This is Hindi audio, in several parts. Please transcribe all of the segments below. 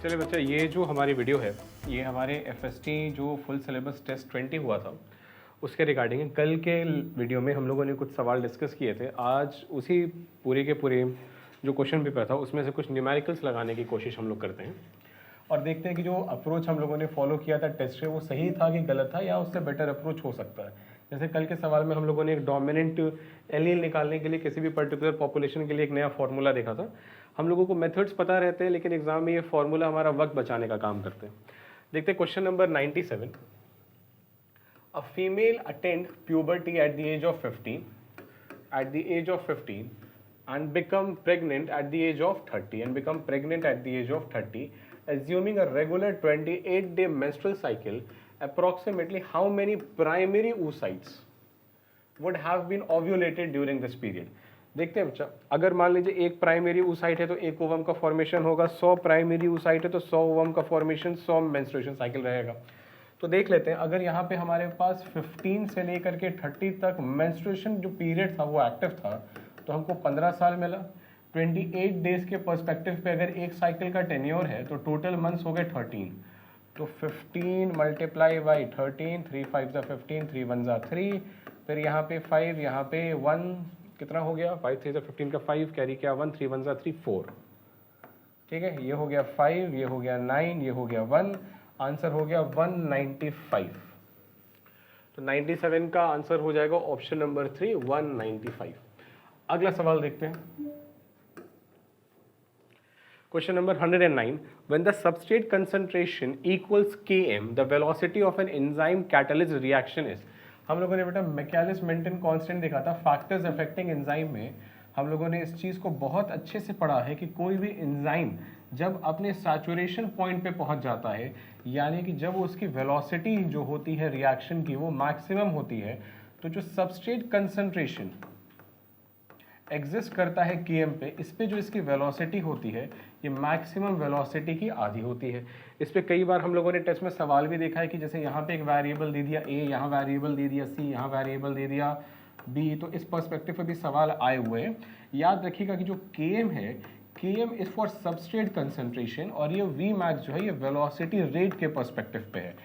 चलिए बच्चा, ये जो हमारी वीडियो है ये हमारे एफएसटी जो फुल सिलेबस टेस्ट 20 हुआ था उसके रिगार्डिंग है। कल के वीडियो में हम लोगों ने कुछ सवाल डिस्कस किए थे। आज उसी पूरे के पूरे जो क्वेश्चन पेपर था उसमें से कुछ न्यूमेरिकल्स लगाने की कोशिश हम लोग करते हैं और देखते हैं कि जो अप्रोच हम लोगों ने फॉलो किया था टेस्ट में वो सही था कि गलत था या उससे बेटर अप्रोच हो सकता है। जैसे कल के सवाल में हम लोगों ने एक डोमिनेंट एलील निकालने के लिए किसी भी पर्टिकुलर पॉपुलेशन के लिए एक नया फार्मूला देखा था। हम लोगों को मेथड्स पता रहते हैं लेकिन एग्जाम में ये फार्मूला हमारा वक्त बचाने का काम करते हैं। देखते हैं question number 97। A female attend puberty at the age of 15 and become pregnant at the age of 30 assuming a regular 28-day menstrual cycle, approximately how many primary oocytes would have been ovulated during this period? देखते हैं बच्चा, अगर मान लीजिए एक प्राइमरी oocyte है तो एक ओवम का फॉर्मेशन होगा, 100 प्राइमरी oocyte है तो 100 ओवम का फॉर्मेशन, 100 मेंस्ट्रुएशन साइकिल रहेगा। तो देख लेते हैं, अगर यहाँ पे हमारे पास 15 से लेकर के 30 तक मेंस्ट्रुएशन जो पीरियड था वो एक्टिव था तो हमको 15 साल मिला। 28 डेज के पर्सपेक्टिव पे अगर एक साइकिल का टेन्योर है तो टोटल मंथ्स हो गए 13। तो 15 मल्टीप्लाई बाई 13, 3 5 ज़ा 15, 3 1 ज़ा 3, फिर यहाँ पे 5, यहाँ पे 1, कितना हो गया 5 3 ज़ा 15 का 5 कैरी किया 1, 3 1 ज़ा 3 4। ठीक है, ये हो गया 5, ये हो गया 9, ये हो गया 1, आंसर हो गया 195। तो 97 का आंसर हो जाएगा ऑप्शन नंबर 3, 195। अगला सवाल देखते हैं, question number 109। When the substrate concentration equals Km, the velocity of an enzyme catalyst reaction is. हम लोगों ने बेटा मैकेलिस मेंटन कांस्टेंट देखा था फैक्टर्स अफेक्टिंग एंजाइम में। हम लोगों ने इस चीज़ को बहुत अच्छे से पढ़ा है कि कोई भी एंजाइम जब अपने सैचुरेशन पॉइंट पे पहुंच जाता है, यानी कि जब उसकी वेलोसिटी जो होती है रिएक्शन की वो मैक्सिमम होती है, तो जो सबस्ट्रेट कंसंट्रेशन एग्जिस्ट करता है Km पे, इस पे जो इसकी वेलोसिटी होती है ये मैक्सिमम वेलोसिटी की आधी होती है। इस पे कई बार हम लोगों ने टेस्ट में सवाल भी देखा है कि जैसे यहाँ पे एक वेरिएबल दे दिया A, यहाँ वेरिएबल दे दिया C, यहाँ वेरिएबल दे दिया B, तो इस पर्सपेक्टिव पे भी सवाल आए हुए हैं। याद रखिएगा कि जो Km है, Km is for substrate concentration और ये V मैक्स जो है ये वेलोसिटी रेट के पर्सपेक्टिव पे है।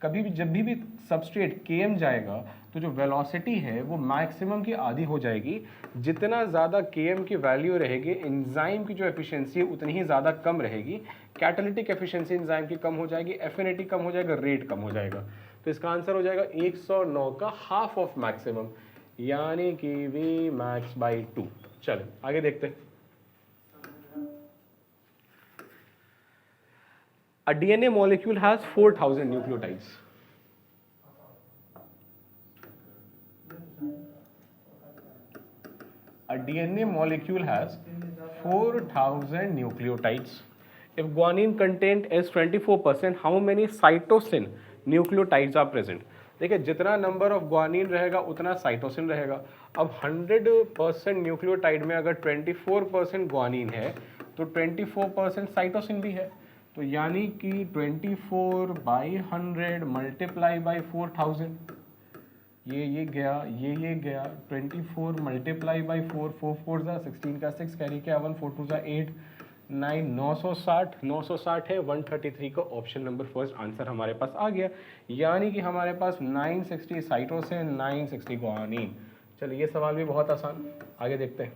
कभी भी जब भी सबस्ट्रेट Km जाएगा तो जो वेलोसिटी है वो मैक्सिमम की आधी हो जाएगी। जितना ज़्यादा Km की वैल्यू रहेगी एंजाइम की जो एफिशिएंसी है उतनी ही ज़्यादा कम रहेगी। कैटालिटिक एफिशिएंसी एंजाइम की कम हो जाएगी, एफिनिटी कम हो जाएगा, रेट कम हो जाएगा। तो इसका आंसर हो जाएगा 109 का हाफ ऑफ मैक्सिमम, यानी कि V मैक्स बाई 2। चलो आगे देखते हैं। A DNA molecule has 4000 nucleotides. A DNA molecule has 4000 nucleotides. If guanine content is 24%, how many cytosine nucleotides are present? देखिए, जितना नंबर ऑफ ग्वानिन रहेगा उतना साइटोसिन रहेगा। अब 100% न्यूक्लियोटाइड में अगर 24% ग्वानिन है तो 24% साइटोसिन भी है। तो यानी कि 24 बाई 100 मल्टीप्लाई बाई 4000, ये गया, ये गया। 24 मल्टीप्लाई बाई 4, 4 4 ज़ा 16 का 6 कैरी किया 1, 4 2 ज़ा 8, 9, 960 है। 133 का ऑप्शन नंबर फर्स्ट आंसर हमारे पास आ गया, यानी कि हमारे पास 960 साइटोसिन, 960 ग्वानिन। चलिए ये सवाल भी बहुत आसान, आगे देखते हैं।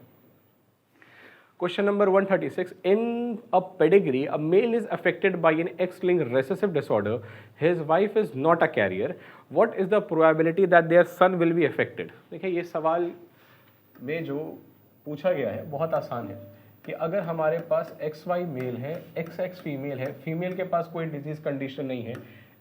Question number 136. In a pedigree, a male is affected by an X-linked recessive disorder. His wife is not a carrier. What is the probability that their son will be affected? देखिए, ये सवाल में जो पूछा गया है बहुत आसान है कि अगर हमारे पास XY मेल है, XX फीमेल है, फीमेल के पास कोई डिजीज कंडीशन नहीं है,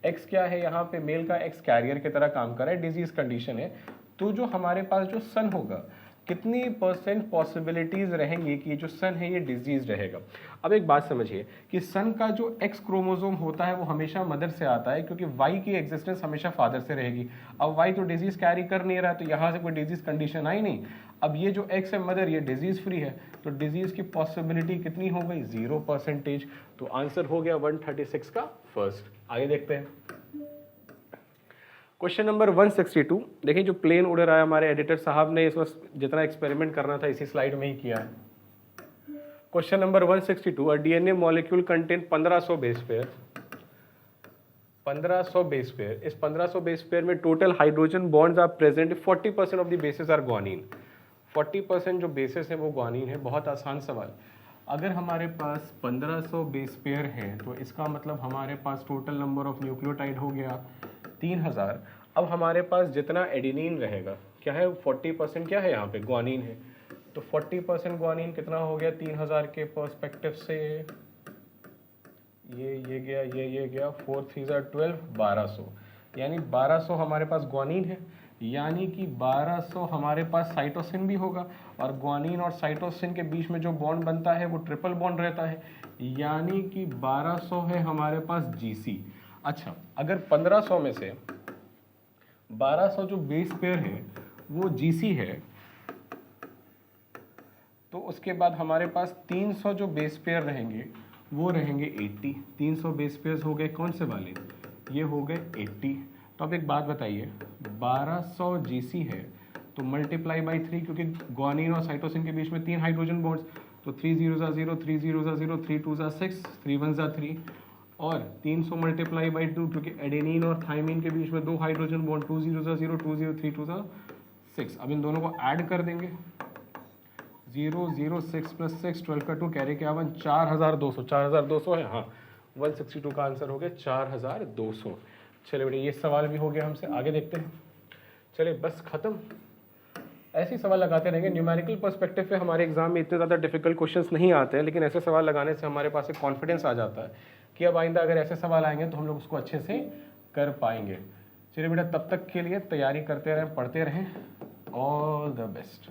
X क्या है यहाँ पे मेल का, X कैरियर की तरह काम कर रहा है, डिजीज कंडीशन है, तो जो हमारे पास जो सन होगा कितनी परसेंट पॉसिबिलिटीज़ रहेंगी कि जो सन है ये डिजीज रहेगा। अब एक बात समझिए कि सन का जो एक्स क्रोमोसोम होता है वो हमेशा मदर से आता है, क्योंकि वाई की एग्जिस्टेंस हमेशा फादर से रहेगी। अब वाई तो डिजीज कैरी कर नहीं रहा है तो यहाँ से कोई डिजीज कंडीशन आई नहीं। अब ये जो एक्स है मदर, ये डिजीज फ्री है, तो डिजीज की पॉसिबिलिटी कितनी हो गई, 0%। तो आंसर हो गया 136 का फर्स्ट। आगे देखते हैं क्वेश्चन नंबर 162। देखिए, जो प्लेन उड़ रहा है हमारे एडिटर साहब ने इस वक्त जितना एक्सपेरिमेंट करना था इसी स्लाइड में ही किया है। Question number 162, a DNA molecule contain 1500 base pair. 1500 base pair, इस 1500 बेस पेयर में total hydrogen bonds are present, 40% of the basis are guanine. 40% जो बेसिस है वो ग्वानिन है। बहुत आसान सवाल। अगर हमारे पास 1500 बेस पेयर हैं तो इसका मतलब हमारे पास टोटल नंबर ऑफ न्यूक्लियोटाइड हो गया 3000। अब हमारे पास जितना एडिनिन रहेगा क्या है, 40% क्या है यहाँ पे, ग्वानिन है। तो 40% ग्वानिन कितना हो गया 3000 के पर्सपेक्टिव से, ये गया, ये गया, 4 3 12, 1200, यानी 1200 हमारे पास ग्वानिन है, यानी कि 1200 हमारे पास साइटोसिन भी होगा। और ग्वानिन और साइटोसिन के बीच में जो बॉन्ड बनता है वो ट्रिपल बॉन्ड रहता है, यानी कि 1200 है हमारे पास जीसी। अच्छा, अगर 1500 में से 1200 जो बेस पेयर है वो जीसी है, तो उसके बाद हमारे पास 300 जो बेस पेयर रहेंगे वो रहेंगे 80। 300 बेस पेयर्स हो गए कौन से वाले, ये हो गए 80। तो अब एक बात बताइए, 1200 जीसी है तो मल्टीप्लाई बाई 3, क्योंकि ग्वानिन और साइटोसिन के बीच में 3 हाइड्रोजन बॉन्ड्स, तो 3 0 0, 3 0 0, 3 2 6, 3 1 3, और 300 मल्टीप्लाई बाई 2, क्योंकि एडेनिन और थाइमिन के बीच में 2 हाइड्रोजन बॉन्ड, 2 0 0, 2 0 3 2 6। अब इन दोनों को ऐड कर देंगे, 0 0 6 + 6, 12 का 2, कैरी क्या 1, 4200। 4200 है, हाँ, 162 का आंसर हो गया 4200। चलिए बेटे, ये सवाल भी हो गया हमसे। आगे देखते हैं। चलिए बस खत्म। ऐसे ही सवाल लगाते रहेंगे। न्यूमेरिकल पर्सपेक्टिव पे हमारे एग्जाम में इतने ज़्यादा डिफिकल्ट क्वेश्चंस नहीं आते हैं, लेकिन ऐसे सवाल लगाने से हमारे पास एक कॉन्फिडेंस आ जाता है कि अब आइंदा अगर ऐसे सवाल आएंगे तो हम लोग उसको अच्छे से कर पाएंगे। चलिए बेटा, तब तक के लिए तैयारी करते रहें, पढ़ते रहें। All the best.